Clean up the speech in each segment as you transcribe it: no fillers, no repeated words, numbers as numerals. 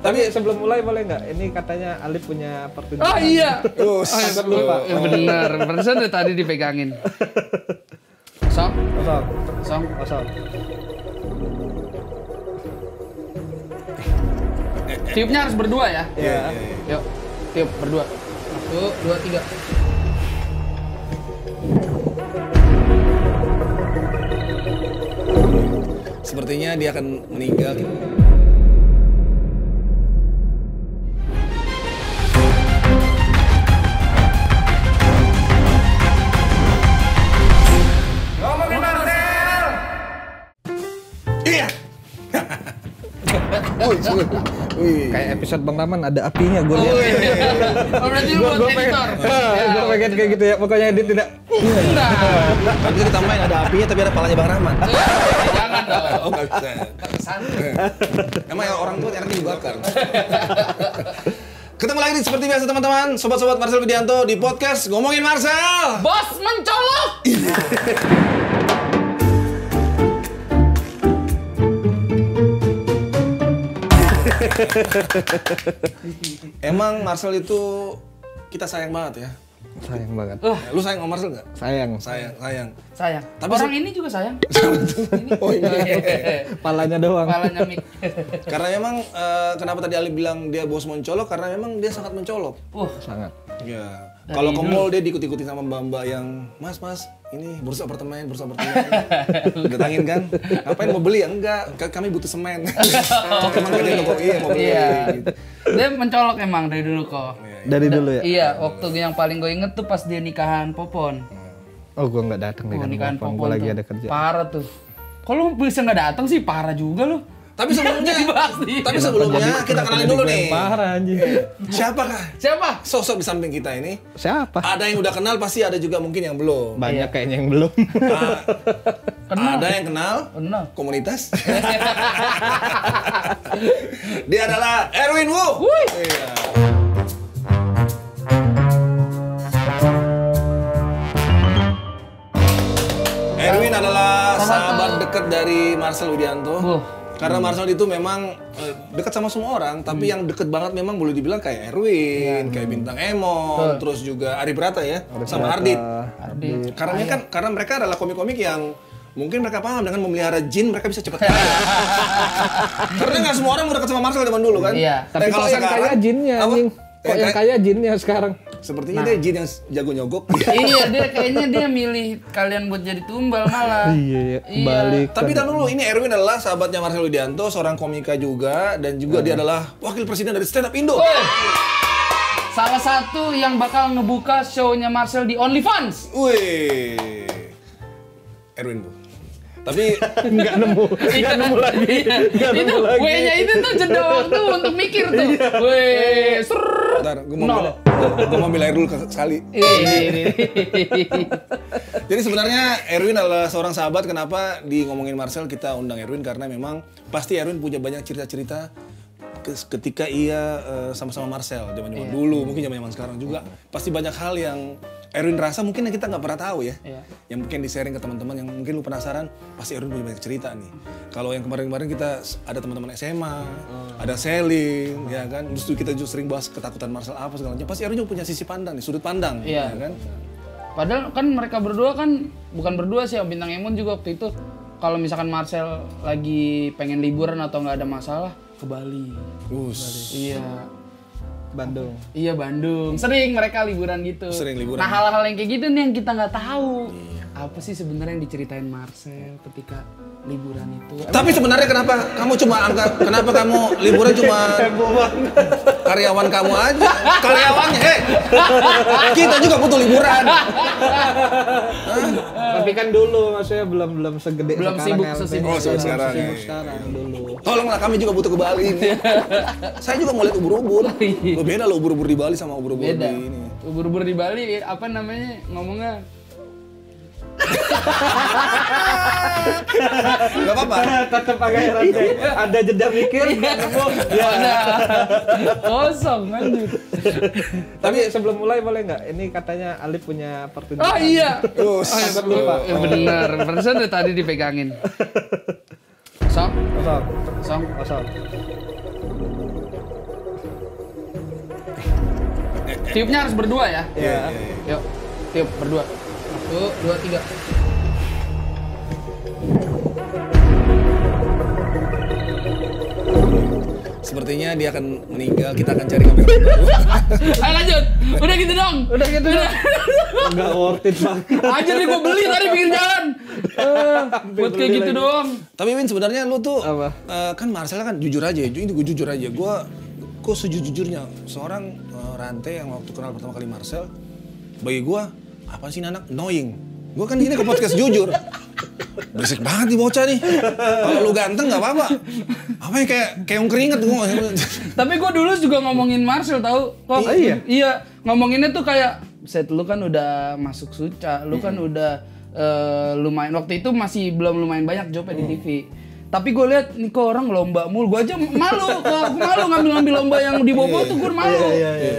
Tapi sebelum mulai boleh nggak? Ini katanya Alif punya pertunjukan. Oh iya. Sempat lupa. Bener, barusan dari tadi dipegangin. Kosong. Kosong. Kosong. Kosong. Tiupnya harus berdua ya? Iya. Yuk, tiup berdua. 1, 2, 3. Sepertinya dia akan meninggal. Iya. Wih. Kayak episode Bang Rahman ada apinya gue lihat. Oh, berarti lu buat editor. Gue pengen kayak gitu ya. Pokoknya edit tidak. Enggak. Tapi kita tambahin ada apinya tapi ada palanya Bang Rahman. Jangan dong. Oh nggak bisa. Terkesan. Emang ya orang tua enaknya dibakar. Ketemu lagi seperti biasa teman-teman, sobat-sobat Marcel Widianto di podcast Ngomongin Marcel. Bos mencolok. Emang Marcel itu kita sayang banget ya. Sayang banget. Lu sayang sama Marcel nggak? Sayang. Sayang. Sayang. Tapi Orang ini juga sayang. Oh iya. Palanya doang. Kepalanya mik. Karena memang kenapa tadi Ali bilang dia bos mencolok karena memang dia sangat mencolok. Sangat. Ya. Kalau ke mall dia diikut-ikutin sama mbak-mbak yang Mas, ini bursa apartemen. Datangin kan? Ngapain mau beli? Enggak, kami butuh semen. Emang kerja toko mau beli. Gitu. Dia mencolok emang dari dulu kok. Dari dulu ya? Iya, waktu yang paling gue inget tuh pas dia nikahan Popon. Oh, gue nggak datang deh kan. Nikahan Gue Popon lagi tuh ada kerja. parah tuh. Kalau bisa nggak datang sih parah juga lu. Tapi sebelumnya kita kenalin dulu nih. Parah anjing. Siapa kah? Siapa? Sosok di samping kita ini. Siapa? Ada yang udah kenal, pasti ada juga mungkin yang belum. Banyak kayaknya yang belum. Ada yang kenal? Kenal. Komunitas. Dia adalah Erwin Wu. Iya. Erwin adalah sahabat dekat dari Marcel Widianto. Karena Marcel itu memang dekat sama semua orang, tapi yang deket banget memang boleh dibilang kayak Erwin, kayak Bintang Emon, terus juga Ari Brata ya, sama Ardit. Karena mereka adalah komik-komik yang mungkin mereka paham dengan memelihara jin, mereka bisa cepat kaya. Karena nggak semua orang mau dekat sama Marcel zaman dulu kan. Iya. Tapi kalau yang kaya jinnya anjing. Kok yang kaya jinnya sekarang? Sepertinya dia jin yang jago nyogok. Iya, kayaknya dia milih kalian buat jadi tumbal malah. Iya. Balik. Tapi dan dulu ini Erwin adalah sahabatnya Marcel Widianto, seorang komika juga dan juga dia adalah wakil presiden dari Stand Up Indo. Salah satu yang bakal ngebuka show-nya Marcel di OnlyFans. Wih. Erwin Bu. Tapi nggak nemu lagi. Itu W-nya itu tuh jeda waktu untuk mikir tuh. Weh, bentar, gue mau ambil air dulu sekali. Jadi sebenarnya Erwin adalah seorang sahabat. Kenapa di Ngomongin Marcel kita undang Erwin? Karena memang pasti Erwin punya banyak cerita-cerita ketika ia sama-sama Marcel zaman-zaman dulu, mungkin zaman-zaman sekarang juga. Pasti banyak hal yang Erwin rasa mungkin yang kita nggak pernah tahu ya. Yang mungkin di-sharing ke teman-teman yang mungkin lu penasaran, pasti Erwin punya banyak cerita nih. Kalau yang kemarin-kemarin kita ada teman-teman SMA, ada Selin, ya kan. Terus kita juga sering bahas ketakutan Marcel apa segala macam. Pasti Erwin juga punya sisi pandang nih, sudut pandang, ya kan. Padahal kan mereka berdua kan bukan berdua sih, Bintang Emon juga waktu itu kalau misalkan Marcel lagi pengen liburan atau nggak ada masalah ke Bali. Iya. Bandung. Iya Bandung. Sering mereka liburan gitu. Sering liburan. Nah hal-hal yang kayak gitu nih yang kita nggak tahu. Apa sih sebenarnya yang diceritain Marcel ketika liburan itu? Tapi sebenarnya kenapa kamu liburan cuma karyawan kamu aja? Karyawannya, kita juga butuh liburan. Tapi kan dulu maksudnya belum segede Belum sekarang. sibuk sekarang. Sekarang dulu. Tolonglah kami juga butuh ke Bali ini. Saya juga mau lihat ubur-ubur. Beda loh ubur-ubur di Bali sama ubur-ubur di ini. Ubur-ubur di Bali apa namanya ngomongnya? Gak apa-apa. Tetap agak heran deh. Ada jeda mikir nggak nemu. Ya. Kosong anjir. Tapi sebelum mulai boleh nggak? Ini katanya Alif punya pertunjukan. Oh iya. Sempat lupa. Bener. Barusan dari tadi dipegangin. Kosong. Kosong. Kosong. Kosong. Tiupnya harus berdua ya. Iya. Yuk, tiup berdua. 1, 2, 3. Sepertinya dia akan meninggal, kita akan cari kamera baru. Ayo lanjut. Udah gitu dong. Udah gitu dong. Enggak worth it banget. Aja nih gue beli tadi pinggir jalan. Buat kayak gitu doang. Tapi Win sebenarnya lu tuh Apa? kan Marcel kan jujur aja, ini gue jujur aja. Gue sejujurnya seorang rantai yang waktu kenal pertama kali Marcel, bagi gue apa sih anak annoying. Gue kan ini ke podcast jujur. Berisik banget nih bocah nih. Kalau lu ganteng nggak apa-apa. Apa yang kayak yang keringet gue. Tapi gue dulu juga ngomongin Marcel tahu. Kok iya, ngomonginnya tuh kayak set lu kan udah masuk Suca, lu kan udah lumayan waktu itu masih belum lumayan banyak jobnya di TV. Tapi gue lihat nih kok orang lomba mulu, gue aja malu, aku malu ngambil lomba yang di bawah tuh gue malu.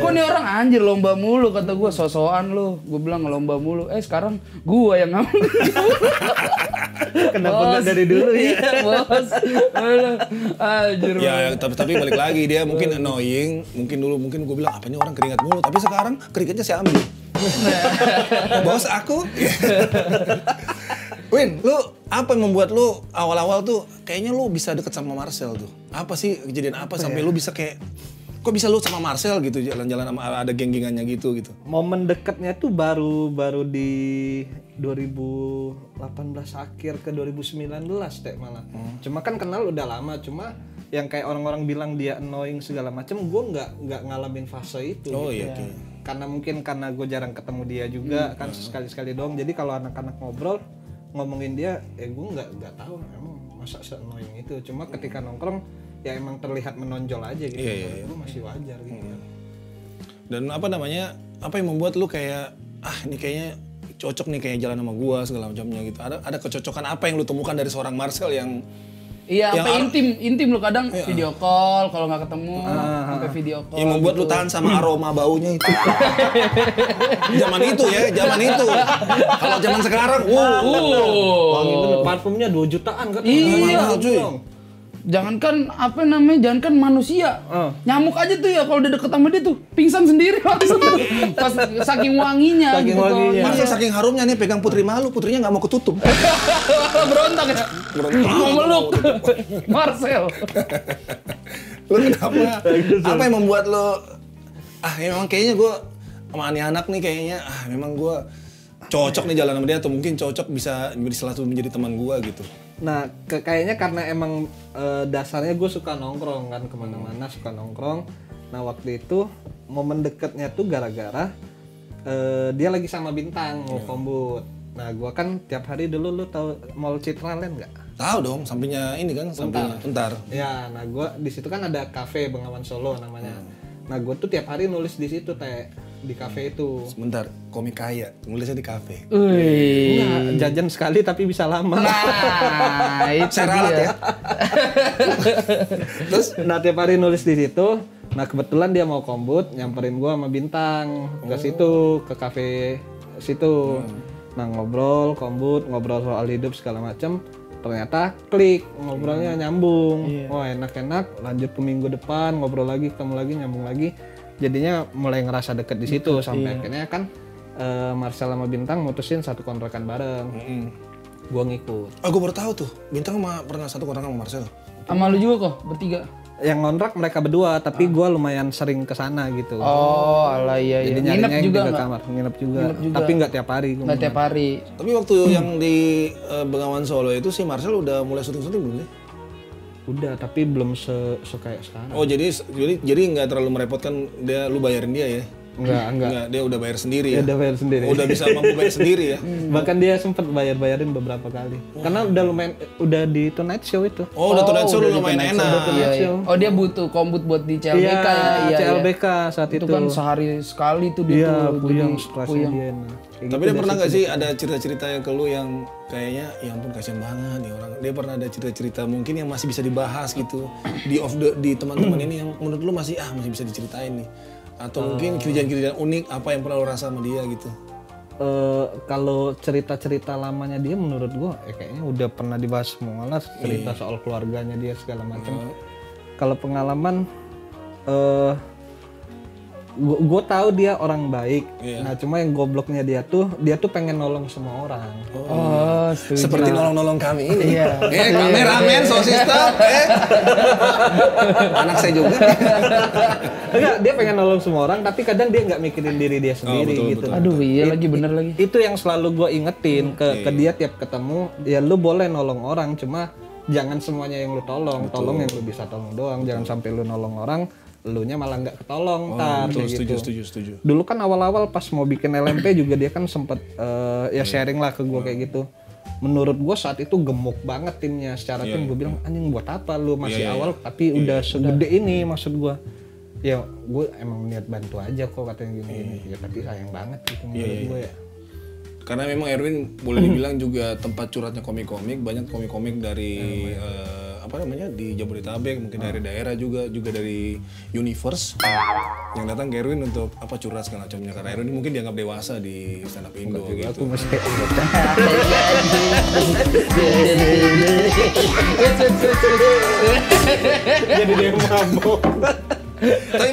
Kok nih orang anjir lomba mulu kata gue, sosokan lu. Gue bilang lomba mulu, sekarang gue yang ngambil. Kenapa enggak dari dulu ya? Iya, bos. Anjir. Ya, tapi balik lagi dia mungkin annoying, mungkin gue bilang apa nih orang keringat mulu, tapi sekarang keringatnya saya ambil. Bos aku. Win, lu apa yang membuat lu awal-awal tuh kayaknya lu bisa deket sama Marcel tuh? Apa sih kejadian apa sampai lu bisa kayak kok bisa lu sama Marcel gitu jalan-jalan sama ada geng-gengannya gitu? Momen dekatnya tuh baru di 2018 akhir ke 2019 deh malah. Cuma kan kenal udah lama, cuma yang kayak orang-orang bilang dia annoying segala macam, gue nggak ngalamin fase itu. Oh gitu. iya. Okay. Karena gue jarang ketemu dia juga kan sekali-sekali doang. Jadi kalau anak-anak ngobrol ngomongin dia, gue nggak tahu emang masa se-annoying itu. Cuma ketika nongkrong ya emang terlihat menonjol aja gitu. Iya. Gue masih wajar gitu. Dan apa yang membuat lu kayak ini kayaknya cocok nih kayak jalan sama gua segala macamnya gitu. Ada kecocokan apa yang lu temukan dari seorang Marcel yang iya, apa intim lu kadang video call kalau nggak ketemu sampai video call. Yang membuat lu tahan sama aroma baunya itu. Zaman itu. Kalau zaman sekarang, Wangi bener, parfumnya 2 jutaan kan? Iya, mahal cuy. Jangankan manusia, nyamuk aja tuh ya kalau udah deket sama dia tuh pingsan sendiri langsung. Pas saking wanginya. Marcel saking harumnya nih pegang Putri malu, putrinya nggak mau ketutup. Berontak ya. Mau meluk. Marcel. Lu kenapa? Apa yang membuat lu memang kayaknya gue sama anak nih kayaknya memang gue cocok nih jalan sama dia atau mungkin cocok bisa menjadi teman gue gitu. Nah, kayaknya karena emang dasarnya gue suka nongkrong kan, kemana-mana suka nongkrong. Nah, waktu itu momen deketnya tuh gara-gara dia lagi sama Bintang mau kombut. Nah, gue kan tiap hari dulu lu tahu Mall Citraland nggak? Tahu dong, sampingnya ini kan, sampingnya Untar. Ya, nah gue di situ kan ada kafe Bengawan Solo namanya. Nah, gue tuh tiap hari nulis di situ di kafe itu. Sebentar, komik kaya, nulisnya di kafe. Enggak, jajan sekali tapi bisa lama. Nah, itu Saya ralat ya. Terus, tiap hari nulis di situ. Nah, kebetulan dia mau kombut, nyamperin gua sama Bintang ke situ, ke kafe situ. Nah, ngobrol soal hidup segala macam. Ternyata klik, ngobrolnya nyambung. Wah, enak-enak, lanjut ke minggu depan, ngobrol lagi, ketemu lagi, nyambung lagi. Jadinya mulai ngerasa deket di situ sampai akhirnya kan Marcel sama Bintang mutusin satu kontrakan bareng. Gua ngikut. Gue baru tahu tuh, Bintang pernah satu kontrakan sama Marcel. Sama lu juga kok, bertiga. Yang ngontrak mereka berdua, tapi gua lumayan sering kesana gitu. Oh, alah iya. Jadi nyarinya yang tiga kamar, nginep juga. Tapi nggak tiap hari. Nggak tiap hari. Tapi waktu yang di Bengawan Solo itu si Marcel udah mulai syuting belum sih? Udah, tapi belum kayak sekarang. Oh, jadi nggak terlalu merepotkan lu bayarin dia ya? Enggak. Dia udah bayar sendiri ya? Dia udah bayar sendiri. Udah bisa mampu bayar sendiri ya? Bahkan dia sempet bayarin beberapa kali. Karena udah lumayan, udah di Tonight Show itu. Oh, udah Tonight Show lumayan enak. Iya. Oh, dia butuh kombut buat di CLBK ya? Iya, CLBK saat itu. Itu kan sehari sekali tuh dia tuh. Puyeng, stresnya dia enak. Tapi dia pernah nggak sih ada cerita-cerita yang ke lu yang kayaknya, ya ampun kasihan banget nih orang. Dia pernah ada cerita-cerita mungkin yang masih bisa dibahas gitu di teman-teman ini yang menurut lu masih bisa diceritain nih. Atau mungkin kejadian-kejadian unik apa yang pernah lu rasa sama dia gitu? Kalau cerita-cerita lamanya dia menurut gua kayaknya udah pernah dibahas semua lah, cerita soal keluarganya dia segala macam. Kalau pengalaman gue tahu dia orang baik. Iya. Nah cuma yang gobloknya dia tuh pengen nolong semua orang. Oh, setuju. Seperti nolong-nolong kami ini. Iya. Kameramen, sound system, anak saya juga. Enggak, dia pengen nolong semua orang, tapi kadang dia nggak mikirin diri dia sendiri betul, gitu. betul. Aduh, iya lagi bener lagi. Itu yang selalu gue ingetin ke dia tiap ketemu. Ya lu boleh nolong orang, cuma jangan semuanya yang lu tolong. Tolong yang lu bisa tolong doang. Jangan sampai lu nolong orang, elunya malah nggak ketolong. Betul, Gitu. setuju. Dulu kan awal-awal pas mau bikin LMP juga dia kan sempet ya sharing lah ke gue kayak gitu. Menurut gue saat itu gemuk banget timnya. Secara tim gue bilang, anjing buat apa lu masih awal tapi udah segede ini, maksud gue. Ya gue emang niat bantu aja kok katanya gini. Ya tapi sayang banget gitu menurut gue ya. Karena memang Erwin boleh dibilang juga tempat curhatnya komik-komik, banyak komik-komik dari di Jabodetabek, mungkin dari daerah juga dari Universe yang datang ke Erwin untuk curhat segala macamnya. Karena Erwin mungkin dianggap dewasa di stand up Indo gitu. Aku masih jadi dia mabok. tapi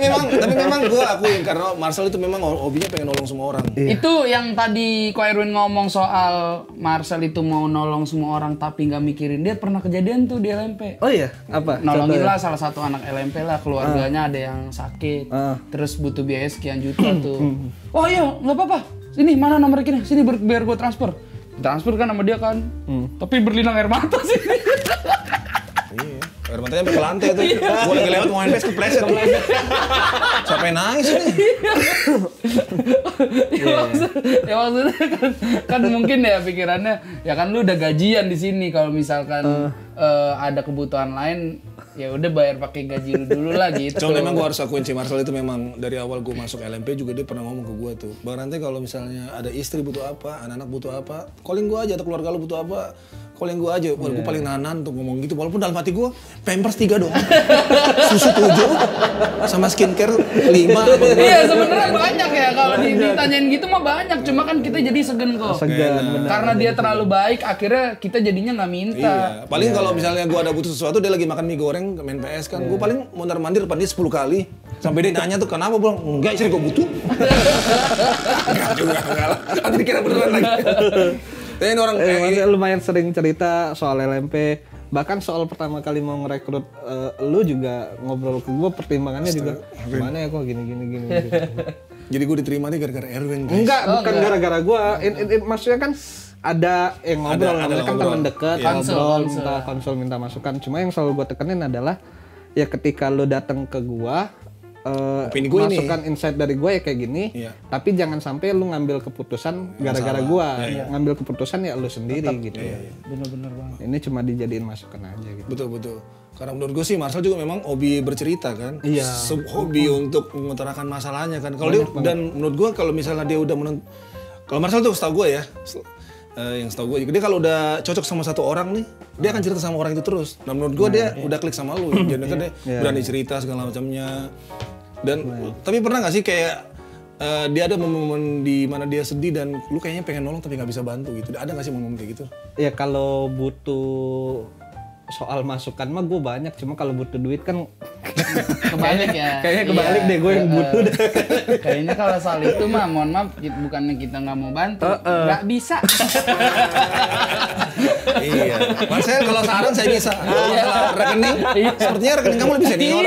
memang gue akuin karena Marcel itu memang hobinya pengen nolong semua orang. Itu yang tadi Ko Erwin ngomong soal Marcel itu mau nolong semua orang tapi nggak mikirin, dia pernah kejadian tuh di LMP. Oh iya, apa? Nolongin lah salah satu anak LMP lah, keluarganya ada yang sakit, terus butuh biaya sekian juta tuh. Oh iya, nggak apa-apa. Sini mana nomor rekeningnya? Sini biar gue transfer. Transfer kan sama dia kan. Tapi berlinang air mata sih. Iya, air matanya sampai ke lantai tuh. Gue lagi lewat mau main PS kepleset. Siapa yang nangis ini? Ya maksudnya kan mungkin ya pikirannya ya kan lu udah gajian di sini, kalau misalkan ada kebutuhan lain ya udah bayar pakai gaji lu dulu lah gitu. Cuma memang gue harus akuin si Marcel itu memang dari awal gue masuk LMP juga dia pernah ngomong ke gue tuh, Bang, nanti kalau misalnya ada istri butuh apa, anak-anak butuh apa, calling gue aja, atau keluarga lu butuh apa, calling gue aja. Wah, gue paling nahan untuk ngomong gitu, walaupun dalam hati gue Pampers 3 dong, susu 7, sama skincare 5. Iya sebenarnya banyak ya kalau ditanyain gitu mah banyak, cuma kan kita jadi segen kok. Segan, Karena dia terlalu baik, akhirnya kita jadinya nggak minta. Iya, paling kalau misalnya gue ada butuh sesuatu, dia lagi makan mie goreng, main PS kan, gue paling mondar-mandir depan dia 10 kali. Sampai dia nanya tuh, kenapa Bang? Enggak, istri gue butuh. Enggak juga, enggak lah. Nanti dikira beneran lagi. Tapi ini orang kayak ini. Lumayan sering cerita soal LMP. Bahkan soal pertama kali mau ngerekrut lu juga ngobrol ke gue, pertimbangannya juga gimana ya kok gini. Jadi gue diterima nih gara-gara Erwin. Enggak, bukan gara-gara gue. Maksudnya kan ada yang ngobrol, namanya kan teman dekat, ngobrol, minta konsul, minta masukan. Cuma yang selalu gue tekenin adalah ya ketika lu datang ke gue, masukan insight dari gue ya kayak gini, tapi jangan sampai lu ngambil keputusan gara-gara gue. Ngambil keputusan ya lu sendiri gitu. Bener-bener banget. Ini cuma dijadiin masukan aja gitu. Betul. Karena menurut gue sih Marcel juga memang hobi bercerita kan. Iya. Hobi untuk mengutarakan masalahnya kan. Kalau dia dan menurut gue kalau misalnya dia udah kalau Marcel tuh setahu gue ya, yang setahu gue, dia kalau udah cocok sama satu orang nih, dia akan cerita sama orang itu terus. Dan menurut gue dia udah klik sama lu, jadi kan dia berani cerita segala macamnya. Dan tapi pernah nggak sih kayak dia ada momen di mana dia sedih dan lu kayaknya pengen nolong tapi nggak bisa bantu gitu? Ada nggak sih momen kayak gitu? Ya kalau butuh soal masukan mah gue banyak, cuma kalau butuh duit kan Kebalik ya. kayaknya kebalik deh, gue yang butuh deh. Kayaknya kalau soal itu mah mohon maaf, bukannya kita nggak mau bantu, nggak bisa. Iya. Marcel kalau saran saya bisa. Kalau rekening, sepertinya rekening kamu lebih senior.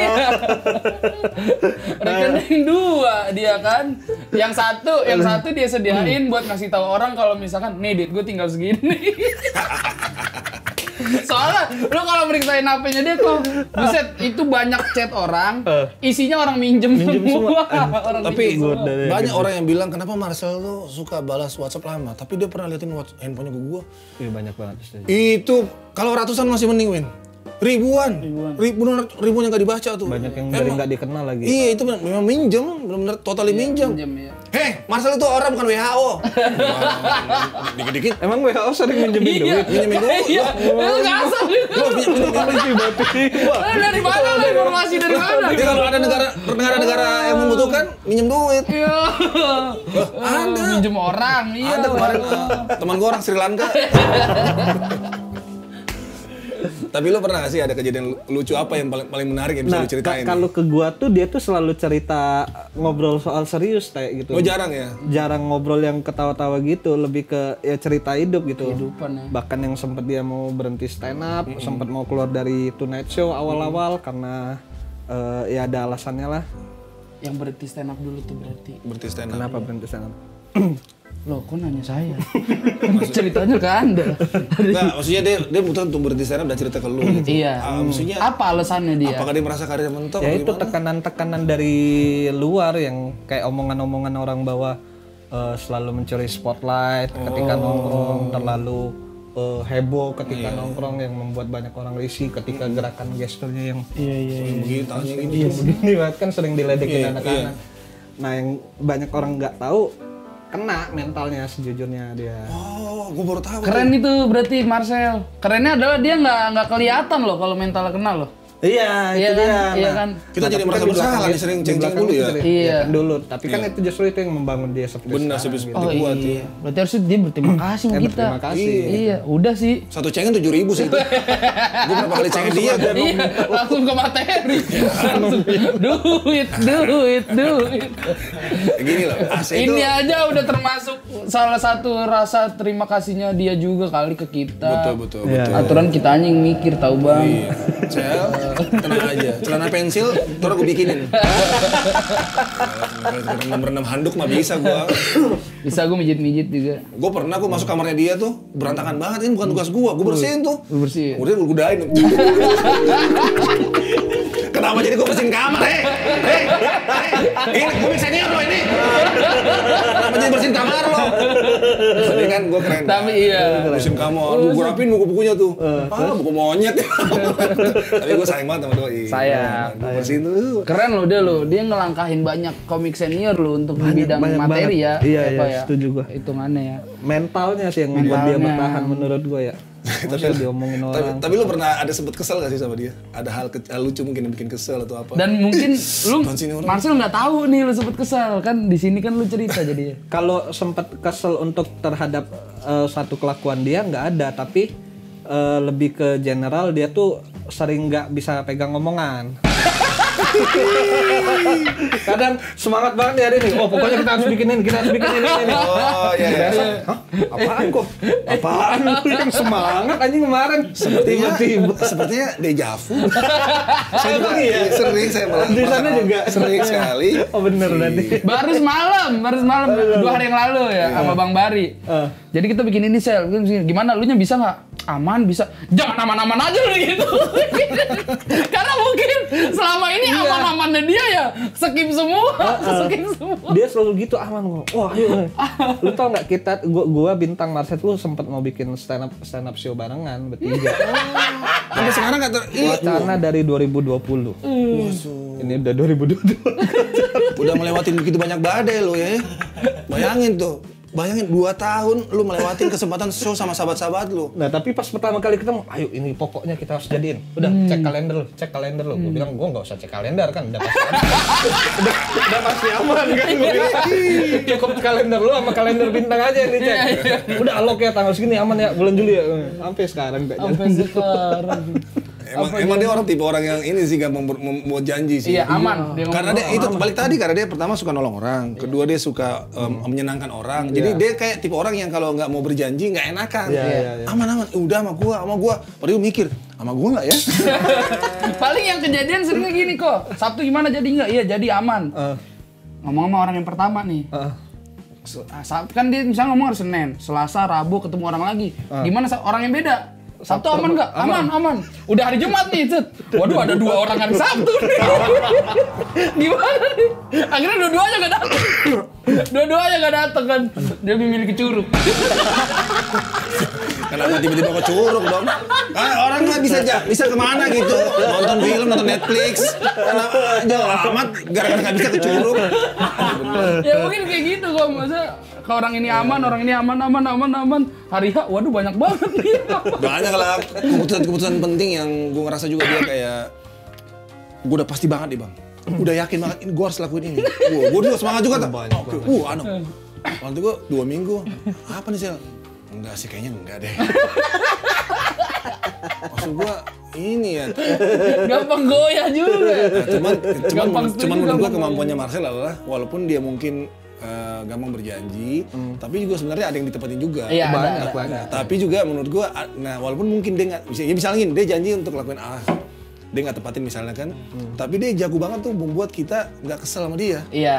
Rekening 2 dia kan. Yang satu dia sediain buat ngasih tahu orang kalau misalkan nih duit gue tinggal segini. Soalnya lu kalau meriksain HP-nya dia kok buset itu banyak chat orang, isinya orang minjem semua. Orang Tapi minjem banyak orang yang bilang kenapa Marcel tuh suka balas WhatsApp lama, tapi dia pernah liatin handphonenya ke gua. Iya banyak banget. Itu kalau ratusan masih mending, Win. Ribuan yang gak dibaca tuh. Banyak yang dari nggak dikenal lagi. Iya itu memang minjem, benar-benar totally minjem. ya. Heh, Marcel itu orang bukan WHO. Dikit-dikit. Emang WHO sering minjemin duit? Minjemin duit. Iya, itu nggak asal itu. Dari mana lah informasi dari mana? Jadi kalau ada negara yang membutuhkan, minjem duit. Iya. Ada. Minjem orang, iya. Ada kemarin teman gua orang Sri Lanka. Tapi lu pernah gak sih ada kejadian lucu apa yang paling menarik yang bisa lu ceritain? Kalau ke gua tuh dia tuh selalu cerita ngobrol soal serius kayak gitu. Oh jarang ya? Jarang ngobrol yang ketawa-tawa gitu, lebih ke ya cerita hidup gitu. Kehidupan ya. Bahkan yang sempat dia mau berhenti stand up, sempat mau keluar dari Tonight Show awal-awal karena ya ada alasannya lah. Yang berhenti stand up dulu tuh berarti. Berarti stand up. Kenapa berhenti stand up? Loh, kok nanya saya? Ceritanya ke Anda. Enggak, maksudnya dia butuh untuk berhenti stand up dan cerita ke lu gitu. Iya. Maksudnya Apa alasannya dia? apakah dia merasa karirnya mentok? Ya atau itu gimana? tekanan-tekanan dari luar yang kayak omongan-omongan orang bahwa selalu mencuri spotlight ketika nongkrong, terlalu heboh ketika nongkrong yang membuat banyak orang risih ketika gerakan gesturnya yang Iya. Begini, tangannya gini. begini banget kan sering diledekin anak-anak. Nah yang banyak orang nggak tahu kena mentalnya sejujurnya dia. Oh, gue baru tahu. Keren itu berarti Marcel. Kerennya adalah dia nggak kelihatan loh kalau mentalnya kena loh. Iya, Iya itu kan? dia. Iya Nah, kan? Kita jadi merasa bersalah nih sering ceng-ceng dulu ya. Iya kan dulu. Tapi kan itu justru itu yang membangun dia seperti Benar sekarang. seperti Oh gua tuh. iya. Berarti harusnya dia berterima kasih sama kita. berterima kasih. Iya, udah sih. Satu cengin 7.000 sih itu. Gue berapa kali cengin dia. Iya, langsung ke materi. Langsung duit. Kayak gini loh. AC itu. Ini aja udah termasuk salah satu rasa terima kasihnya dia juga kali ke kita. Betul. Iya. Aturan kita aja yang mikir tahu bang. Iya. Cel, tenang aja. Celana pensil, ntar gue bikinin. Berenam handuk mah bisa gua. Bisa gue mijit-mijit juga. Gue pernah gue masuk kamarnya dia tuh berantakan banget, ini bukan tugas gua bersihin tuh. Lu bersihin. Udah gue godain. Kenapa jadi gue bersihin kamar, ini gue senior lo ini. Kenapa jadi bersihin kamar lo? Tadi kan gue keren. Tapi iya. Bersihin kamar, aduh gue rapin buku-bukunya tuh. Buku monyet. Tapi gue sayang banget sama doi. Sayang. Gue bersihin tuh. Keren loh dia ngelangkahin banyak komik senior loh untuk di bidang banyak materi banget. ya. Iya, setuju gua. Hitungannya ya. Mentalnya sih yang membuat dia Mentalnya. bertahan menurut gue ya. Maksudnya diomongin orang. Tapi lu pernah ada sempet kesel gak sih sama dia? Ada hal lucu mungkin yang bikin kesel atau apa? Dan mungkin lu Apaan sih ini orang? Marcel nggak tahu nih lu sempet kesal kan di sini kan lu cerita jadinya. Kalau sempat kesel untuk terhadap satu kelakuan dia nggak ada, tapi lebih ke general dia tuh sering nggak bisa pegang omongan. Kadang semangat banget nih hari ini. Oh pokoknya kita harus bikin ini. Oh iya. Hah? Apaan kok? Apaan lu yang semangat anjing kemarin? Tiba-tiba. Sepertinya dejavu. Saya juga Iya. sering saya malah Di sana juga. sering sekali. Oh bener nanti. Baru semalam 2 hari yang lalu ya sama Bang Bari. Jadi kita bikin ini sel, gimana lu nya bisa nggak? Aman bisa. Jangan aman-aman aja lu gitu. Karena mungkin selama ini aman-amannya dia ya skip semua. Dia selalu gitu aman. Wah ayo. Lu tau nggak kita gua bintang Marset lu sempet mau bikin stand up show barengan bertiga. Sampai sekarang kata Wacana dari 2020. Ini udah 2022. udah melewatin begitu banyak badai lo ya. Bayangin tuh. Bayangin 2 tahun lu melewatin kesempatan show sama sahabat-sahabat lu. Nah tapi pas pertama kali ketemu, ayo ini pokoknya kita harus jadiin. Udah cek kalender lu. Gue bilang gue nggak usah cek kalender kan, udah pasti aman. udah pasti aman kan. Gue bilang cukup kalender lu sama kalender bintang aja yang dicek. Udah alok ya tanggal segini aman ya bulan Juli ya. Sampai sekarang nggak jadi. Sampai sekarang. Emang dia tipe orang yang ini sih gampang membuat janji sih. Iya aman. Dia Karena dia itu balik tadi karena dia pertama suka nolong orang, kedua dia suka menyenangkan orang. Jadi dia kayak tipe orang yang kalau nggak mau berjanji nggak enakan. Iya. Aman, udah sama gua. Padahal mikir sama gua nggak ya? Paling yang kejadian seringnya gini kok. Sabtu gimana jadi nggak? Iya jadi aman. Ngomong sama orang yang pertama nih. Sabtu kan dia misalnya ngomong hari Senin, Selasa, Rabu ketemu orang lagi. Gimana orang yang beda? Sabtu aman nggak? Aman. Udah hari Jumat nih, Cet. Waduh ada 2 orang hari Sabtu nih. Gimana nih? Akhirnya dua-duanya nggak datang. Dua-duanya nggak datang kan. Dia memilih ke Curug. Kenapa tiba-tiba ke Curug dong? Orang nggak bisa kemana gitu? Nonton film, nonton Netflix. Kenapa jauh amat gara-gara nggak bisa ke Curug? Ya mungkin kayak gitu kok. Masa ke orang ini aman, aman. Hari H, waduh banyak banget nih. Banyak lah keputusan penting yang gue ngerasa juga dia kayak gue udah pasti banget nih bang, udah yakin banget ini gue harus lakuin ini. Gue juga semangat juga tuh. Anu, waktu gue 2 minggu, apa nih Sel? Enggak sih, kayaknya enggak deh. Maksud gua ini ya. Gampang goyah juga. Cuman menurut gua kemampuannya Marcel adalah walaupun dia mungkin gampang berjanji, tapi juga sebenarnya ada yang ditepatin juga. Iya, banyak. Tapi juga menurut gua, nah walaupun mungkin dia nggak, misalnya dia janji untuk lakuin A, dia nggak tepatin misalnya kan, tapi dia jago banget tuh membuat kita nggak kesel sama dia. Iya,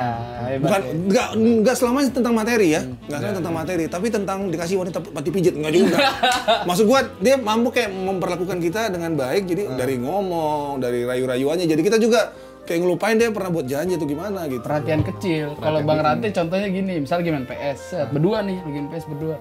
Bukan nggak selamanya tentang materi ya, nggak selamanya tentang materi, tapi tentang dikasih wanita pati pijit nggak juga. Maksud gua dia mampu kayak memperlakukan kita dengan baik, jadi dari ngomong, dari rayu-rayuannya, jadi kita juga kayak ngelupain dia pernah buat janji atau gimana gitu. Perhatian kecil. Kalau Bang Rante contohnya gini, misalnya gimana PS, berdua nih, bikin PS berdua.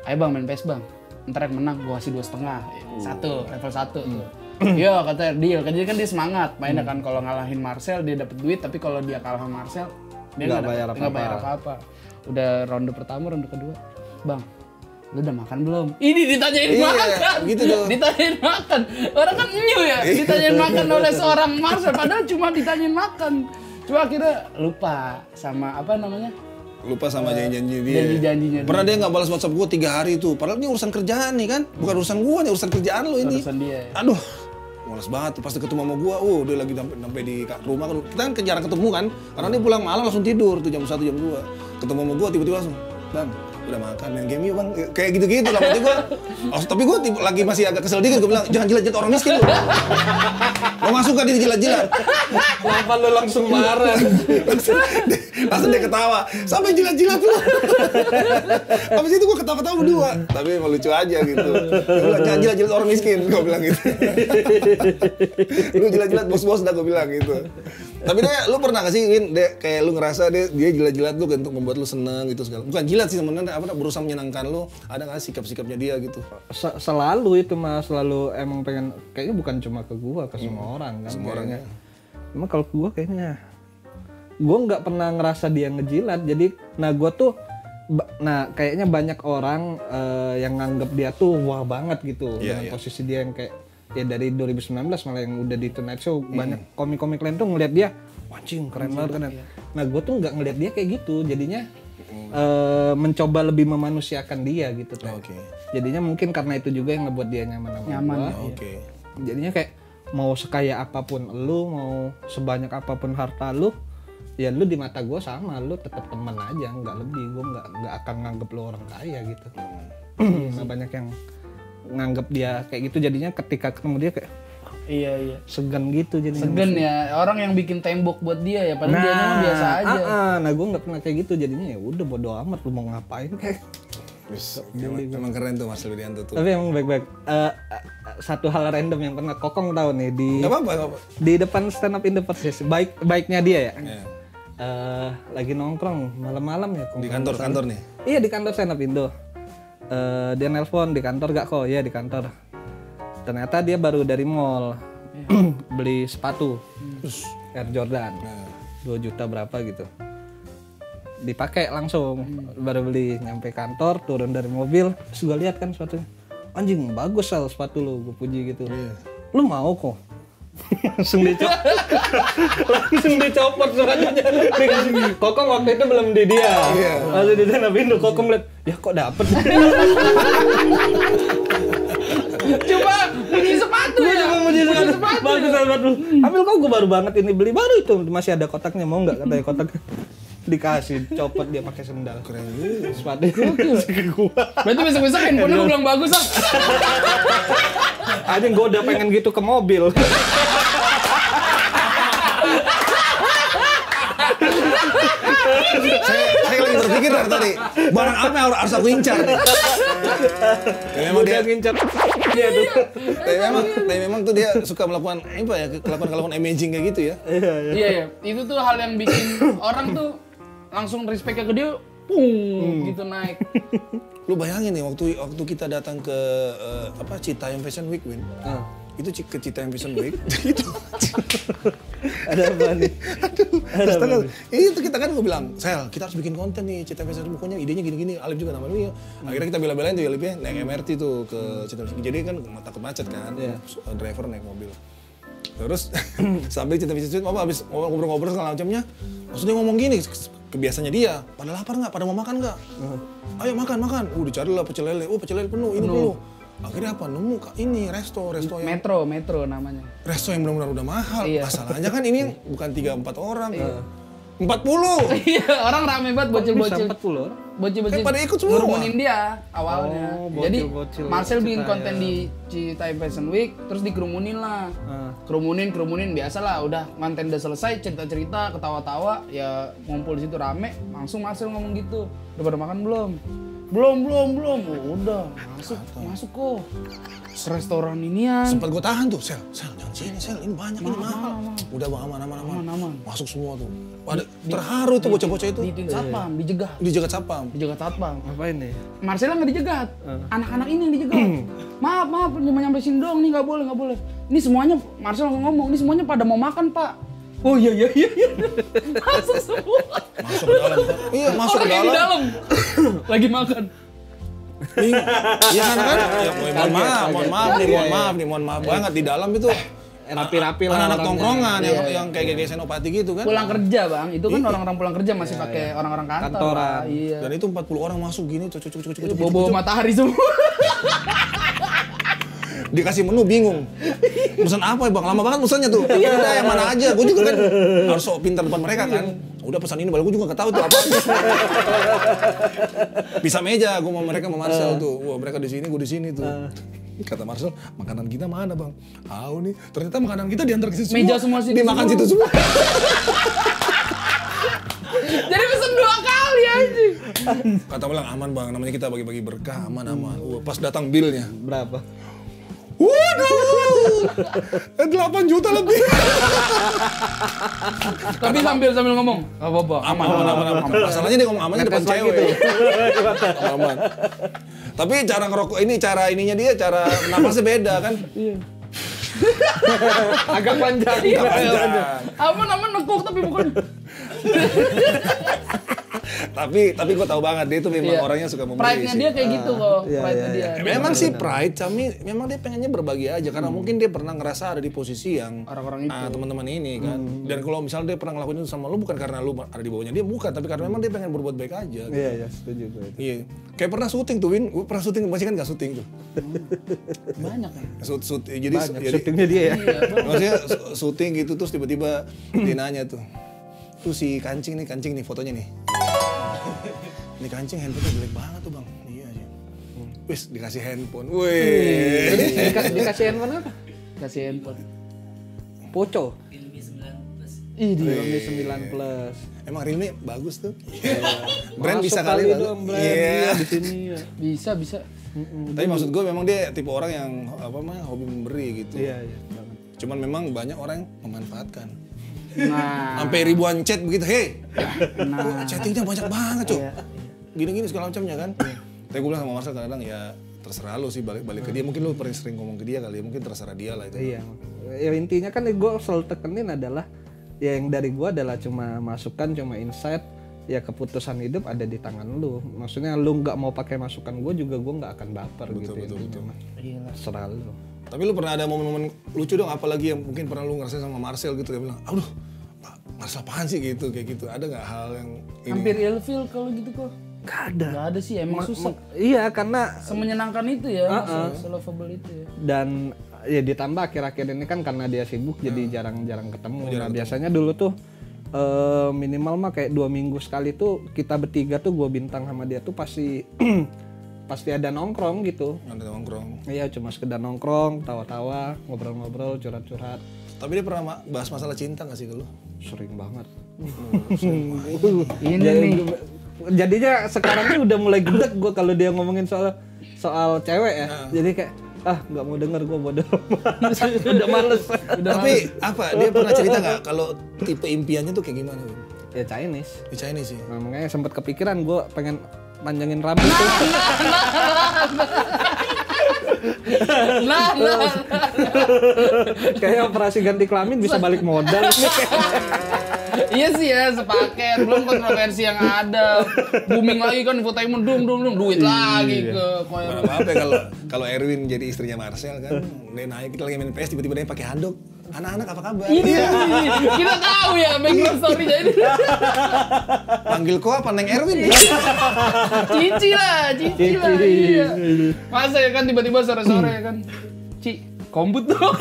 Ayo Bang main PS Bang, ntar yang menang gua kasih 2,5, level 1 tuh. Yo katanya deal, jadi kan dia semangat mainnya kan, kalau ngalahin Marcel dia dapat duit, tapi kalau dia kalah sama Marcel dia nggak bayar apa-apa. Udah ronde pertama, ronde kedua, Bang lu udah makan belum? Ini ditanyain makan, gitu dong. Ditanyain makan. Orang kan new ya, ditanyain makan oleh seorang Marcel, padahal cuma ditanyain makan. Cuma akhirnya lupa sama apa namanya? Lupa sama janji-janji dia. Janji-janjinya Pernah dia nggak balas WhatsApp gua 3 hari itu, padahal ini urusan kerjaan nih kan, bukan urusan gua nih, urusan kerjaan lo ini. Urusan dia. Aduh, males banget tuh pas ketemu sama gua. Dia lagi sampai di rumah kan. Kita kan jarang ketemu kan, karena dia pulang malam langsung tidur tuh jam 1 jam 2. Ketemu sama gua tiba-tiba langsung, "Bang, udah makan, main game yuk Bang." Kayak gitu-gitu lah berarti gua. Tapi gua lagi masih agak kesel dikit, gua bilang, "Jangan jilat-jilat orang miskin lu." Lo masuk kan dijilat-jilat. Kenapa lu langsung marah? Langsung dia ketawa, sampai jilat-jilat lu. Habis itu gua ketawa-ketawa berdua. Tapi emang lucu aja gitu. Gua bilang, "Jangan jilat-jilat orang miskin," gua bilang gitu. Lu jilat-jilat bos-bos dah, gua bilang gitu. Tapi lu pernah gak sih, Win, kayak lu ngerasa dia jilat-jilat lu untuk membuat lu seneng gitu segala. Bukan jilat sih sebenarnya, berusaha menyenangkan lu. Ada gak sikap-sikapnya dia gitu? Selalu itu Mas, selalu emang pengen, kayaknya bukan cuma ke gua, ke semua orang kan. Semua orang ya. Cuma kalau ke gua kayaknya gua nggak pernah ngerasa dia ngejilat. Jadi gua tuh kayaknya banyak orang yang nganggep dia tuh wah banget gitu. Dengan posisi dia yang kayak ya dari 2019 malah yang udah di Tonight Show, banyak komik-komik lain tuh ngeliat dia anjing keren banget kan. Nah gue tuh nggak ngeliat dia kayak gitu, jadinya mencoba lebih memanusiakan dia gitu tuh. Jadinya mungkin karena itu juga yang ngebuat dia nyaman sama gue. Jadinya kayak mau sekaya apapun lu, mau sebanyak apapun harta lu, ya lu di mata gue sama, lu tetap teman aja, nggak lebih. Gue nggak akan nganggep lu orang kaya gitu. Nah banyak yang nganggep dia kayak gitu, jadinya ketika ketemu dia kayak iya segan gitu jadinya. Segan ya, orang yang bikin tembok buat dia ya, padahal dia mah biasa aja. Nah gue nggak pernah kayak gitu, jadinya ya udah bodo amat lu mau ngapain kayak. Emang keren tuh Marcel Widianto tuh. Tapi emang baik-baik. Satu hal random yang pernah Kokong tahu nih di Gak apa-apa. Di depan stand up in the Persis, baiknya dia ya. Lagi nongkrong malam-malam ya. Di kantor nih. Iya di kantor stand up Indo. Dia nelpon, di kantor gak kok? Iya di kantor. Ternyata dia baru dari mall beli sepatu Air Jordan 2 juta berapa gitu, dipakai langsung. Baru beli, nyampe kantor, turun dari mobil, terus gue lihat kan sepatunya, anjing bagus Sal sepatu lu, gue puji gitu. Lu mau kok? langsung dicopot sepatunya. Kokong waktu itu belum di dia. Langsung di sana pintu, Kokong lihat, ya kok dapet. Coba puji sepatu ya. Bagus sepatu. Ambil kok, gue baru banget ini beli, baru itu masih ada kotaknya, mau nggak katanya kotak. Dikasih, copot dia pakai sendal. Keren juga. Sepatu ke gua. Berarti besok-besok handphone lu bilang bagus ah. Anjing gue udah pengen gitu ke mobil. saya lagi berpikir dari tadi, barang apa yang harus aku incar nih? Memang dia ngincar. Iya tuh. Tapi memang tuh dia suka melakukan apa ya, kelakuan imaging kayak gitu ya. Iya. Itu tuh hal yang bikin orang tuh langsung respect-nya ke dia, gitu naik. Lu bayangin nih waktu kita datang ke Citayam Fashion Week, Win. Itu ke Citayam Fashion Week. Itu. Ada apa nih? Aduh. Itu kita kan gue bilang, Sel, kita harus bikin konten nih Citayam Fashion Week. Pokoknya idenya gini-gini, Alif juga namanya. Akhirnya kita bela-belain tuh ya Alifnya naik MRT tuh ke Citayam Fashion Week. Jadi kan takut macet kan, driver naik mobil. Terus sampai Citayam Fashion Week, habis ngobrol-ngobrol segala macamnya, maksudnya ngomong gini, kebiasaannya dia, pada lapar nggak, pada mau makan nggak? Ayo makan. Dicari lah pecel lele, pecel lele penuh, ini penuh. Akhirnya apa? Nemu ini resto yang Metro namanya. resto yang benar-benar udah mahal. Iya. Masalahnya kan ini bukan 3-4 orang. 40. Iya, orang rame banget bocil-bocil. 40 orang. Bocil-bocil Pada ikut semua. ngurumunin dia awalnya. Oh, Jadi bocil-bocil Marcel bikin Cita, konten di Cita Fashion Week, terus dikerumunin lah. Kerumunin biasalah, udah konten udah selesai, cerita-cerita, ketawa-tawa, ya ngumpul di situ rame, langsung Marcel ngomong gitu. Udah pada makan belum? Belum. Oh, udah, masuk kok. Restoran inian. Sempat gue tahan tuh, Sel, jangan sini, Sel, ini banyak, ini mahal. Udah bang, aman. Masuk semua tuh. Pada terharu tuh bocah-bocah itu. Di satpam, dijegat. Dijegat satpam. Dijegat satpam. Ngapain nih? Marcella nggak dijegat, anak-anak ini yang dijegat. maaf, cuma nyampe sini doang nih, nggak boleh. Ini semuanya, Marcel langsung ngomong, ini semuanya pada mau makan pak. Oh iya. Masuk semua. Masuk ke dalam. Iya, masuk ke Orang yang di dalam. dalam. Lagi makan. Iya kan? Ya, mohon maaf banget di dalam itu. Rapi-rapi lah. Anak-anak orangnya. tongkrongan yang kayak senopati gitu kan. Pulang kerja bang, itu kan orang-orang pulang kerja masih pakai orang-orang kantor. Kantoran. Pak. Iya. Dan itu 40 orang masuk gini, cuk. Bobo matahari semua. Dikasih menu bingung. Pesan apa ya bang? Lama banget pesannya tuh. Udah yang mana aja. Gue juga kan harus sok pintar depan mereka kan. Udah pesan ini, gue juga nggak tahu tuh apa. Bisa meja, gue mau mereka sama Marcel tuh. Wah mereka di sini, gue di sini tuh. Kata Marcel, makanan kita mana bang? Tahu nih. Ternyata makanan kita diantar ke situ semua. Meja semua situ Dimakan semua. situ semua. Jadi pesen 2 kali anjing. Kata bilang aman bang, namanya kita bagi-bagi berkah, aman. Wah, pas datang bilnya. Berapa? Waduh, 8 juta lebih. Tapi sambil ngomong, nggak apa-apa, aman. Masalahnya dia ngomong amannya depan Ngetes lagi cewek. tuh. Aman. Tapi cara ngerokok ini, cara ininya dia, cara napasnya beda kan? Agak panjang. Agak panjang. Aman nekuk tapi bukan. Tapi gue tahu banget dia itu memang Iya. orangnya suka memberi Pride-nya sih. dia kayak gitu kok, Iya, pride-nya iya, dia. Memang sih pride, tapi memang dia pengennya berbagi aja karena mungkin dia pernah ngerasa ada di posisi yang Orang-orang itu. teman-teman ini kan. Dan kalau misalnya dia pernah ngelakuin itu sama lu bukan karena lu ada di bawahnya dia, bukan, tapi karena memang dia pengen berbuat baik aja. Iya, setuju gue itu. Iya. Kayak pernah syuting tuh, Win. Gue pernah syuting, masih kan nggak syuting tuh. Banyak kan. Jadi Syutingnya dia ya. maksudnya syuting gitu terus tiba-tiba dia nanya tuh. Tuh si kancing nih fotonya nih. Ini kancing handphonenya jelek banget tuh bang. Iya sih. Wis dikasih handphone. Wih. Dikasih handphone apa? Kasih handphone. Poco. Ih, dia. Realme 9 Plus. Emang Realme bagus tuh. Brand Masuk bisa kali Bang. dong brand Iya. dia di sini ya. Bisa. Tapi maksud gue memang dia tipe orang yang hobi memberi gitu. Iya, banget. Cuman memang banyak orang yang memanfaatkan. Nah, Sampai ribuan chat begitu, hei. Chattingnya banyak banget, Cuk. Gini-gini segala macamnya kan. Tapi gue bilang sama Marcel kadang ya terserah lu sih balik ke dia. Mungkin lu pernah sering ngomong ke dia kali ya, mungkin terserah dia lah itu. Iya. Ya intinya kan gue selalu tekenin adalah ya yang dari gue adalah cuma masukan, cuma insight. Ya keputusan hidup ada di tangan lu. Maksudnya lu nggak mau pakai masukan gue juga gue nggak akan baper gitu. Betul. Terserah lu. Tapi lu pernah ada momen-momen lucu dong, apalagi yang mungkin pernah lu ngerasain sama Marcel gitu, dia bilang, aduh, Pak, Marcel apaan sih gitu, kayak gitu. Ada nggak hal yang ini? hampir ilfeel kalau gitu kok. Gak ada. Gak ada sih, emang susah. Iya karena Semenyenangkan itu ya, se-lovable itu ya. dan ya ditambah akhir-akhir ini kan karena dia sibuk jadi jarang-jarang ketemu. Nah biasanya dulu tuh minimal mah kayak 2 minggu sekali tuh kita bertiga tuh gue bintang sama dia tuh pasti pasti ada nongkrong gitu. Ada nongkrong. Iya cuma sekedar nongkrong, tawa-tawa, ngobrol-ngobrol, curhat-curhat. Tapi dia pernah bahas masalah cinta nggak sih ke lu? Sering banget. Ini nih. Jadinya sekarang tuh udah mulai gedek gue kalau dia ngomongin soal cewek ya. Jadi kayak nggak mau denger gue bodoh. Udah males. Tapi apa? Dia pernah cerita nggak kalau tipe impiannya tuh kayak gimana? Win? Ya Chinese. Di Chinese sih. Nah, makanya sempat kepikiran gue pengen panjangin rambut tuh. Nah. Kayak operasi ganti kelamin bisa balik modal. Iya sih ya, sepaket. Belum kontroversi yang ada. Booming lagi kan infotainment dung duit lagi ke koin. Mana apa ya kalau Erwin jadi istrinya Marcel kan, dia naik kita lagi main PS tiba-tiba dia pakai handuk. anak-anak apa kabar? Ini kita tahu ya background story-nya ini. Panggil kok apa Neng Erwin? Cici lah. Iya. Masa ya kan tiba-tiba sore-sore ya kan. Ci, kombut dong.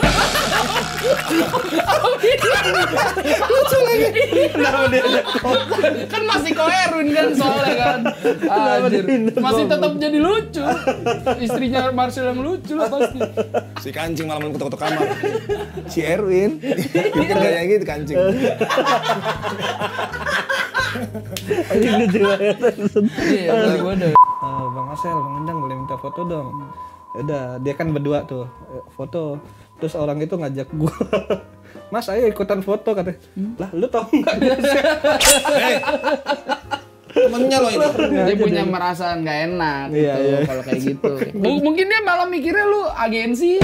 Lucu lagi. Kenapa dia kan masih Ko Erwin kan soalnya kan. Anjir. Masih tetap jadi lucu. Istrinya Marcel yang lucu lah pasti. Si kancing malam-malam ketok-ketok kamar. Si Erwin. Bikin gaya gitu kancing. Iya, bodoh. Bang Marcel, Bang Endang boleh minta foto dong. Udah, dia kan berdua tuh foto. Terus orang itu ngajak gua. Mas, ayo ikutan foto katanya. Lah, lu tau nggak dia siapa? Temennya lo ini. Dia punya merasa nggak enak gitu Iya. kalau kayak gitu. Mungkin dia malah mikirnya lu agensi.